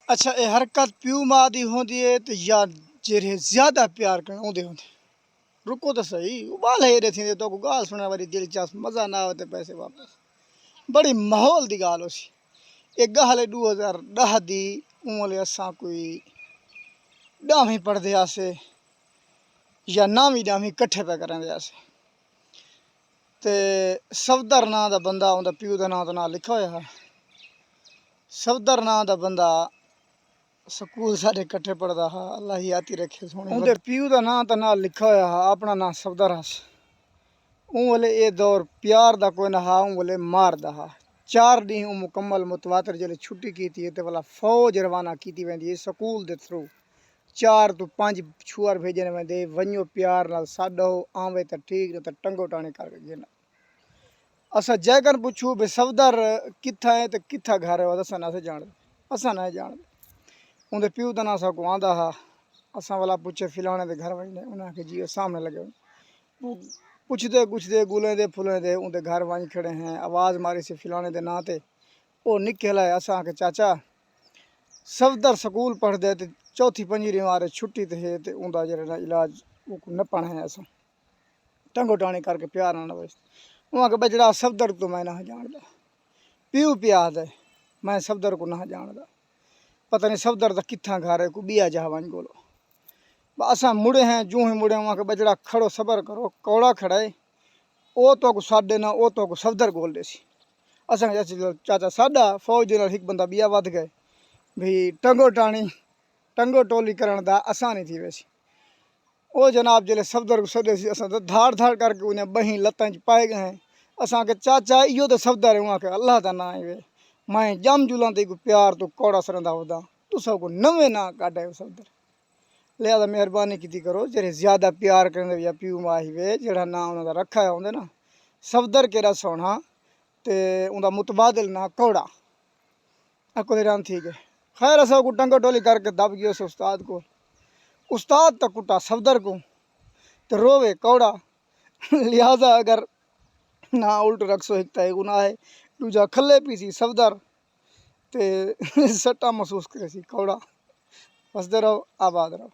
अच्छा ये हरकत प्यू मां दी होंदी है तो या जेरे ज्यादा प्यार करन ओंदे होंदे। रुको तो सही उबाल हेरे थी तो को गाल सुनने वाली दिलचस्प मजा ना आवे तो पैसे वापस बड़ी माहौल दी गाल होसी। एक गल 2010 दी उमले असां कोई 10वीं पढ़दे आसे या 9वीं 10वीं कट्ठे पे करदे आसे ते सफदर नां दा बंदा उंदा प्यू दा नां तो ना लिखा होया हा। सफदर नां दा बंदा स्कूल साढ़े कट्ठे पढ़दा हा। अल्लाह ही आती रखे सोनी। उंदे प्यू दा नां तो ना लिखा होया हा अपना नां सफदर हा। उमले ये दौर प्यार दा कोई ना हा उमले मार दा हा। 4 डी मुकम्मल मुतवातर जले छुट्टी की थी ते वाला फौज रवाना की वेंदी स्कूल दे थ्रू 4 तो 5 छुआर भेजने वेंदे वन्यो प्यार नाल साडो आवे तो ठीक न तो टंगो टाणी करके गेना। असा जैकन पुछू बे सफदर किथा है तो किथा घर है असा ना जान असा ना जान उनके प्यू का ना असा को आंदा हा। असा वाला पूछे फिलाने दे घर वजने उन्हें आखे जी सामने लगे पुछदे पुछदे गुलेंदे फुलेंदे उनके घर वहीं खड़े हैं। आवाज़ मारी से फिलाने दे ना ते वो निकल आए असा आखे चाचा सफदर स्कूल पढ़दे ते चौथी पंजरी मारे छुट्टी ते है ते उनका जरा इलाज न पढ़े है असा टंगो टाणी करके प्यार ना बस वहाँ के बजड़ा सफदर तो मैं ना जानदा प्यू प्याद है मैं सफदर को ना जानदा पता नहीं सफदर का किथा घर है को बिया जा वन बोलो असा मुड़े हैं जूं ही मुड़े वहाँ के बजड़ा खड़ो सबर करो कौड़ा खड़ा है वो तो को साडे ना वो तो को सफदर बोल दे सी असा चाचा साडा फौज दे नाल एक बंदा बिया वध गए भी टंगो टोली करण दा आसानी थी वैसी ओ जनाब जले सफदर को सदे सी असा तो धाड़ धाड़ करके उन्हें बही लत्तां च पाए गए हैं। असा के चाचा इो तो सफदर है वहाँ के अल्लाह का ना है मैं जम जुलां ते को प्यार तो कौड़ा सरंदा होदा तुसा को नवे ना काटे सफदर लिहाजा मेहरबानी की करो जेरे ज्यादा प्यार करने या प्यू माही वे जड़ा ना उन्होंने रखा है होंगे ना सफदर केरा सोना ते उनका मुतबादिल ना कौड़ा अको राम ठीक है। खैर असा को टंगो टोली करके दब गयो उस उस्ताद को उस्ताद तक कुटा सफदर को तो रोवे कौड़ा लिहाजा अगर ना उल्ट रखसो एक तय गुना है दूजा खले पीसी सफदर ते सट्टा महसूस करे सी कौड़ा हंसते रहो आबाद रहो।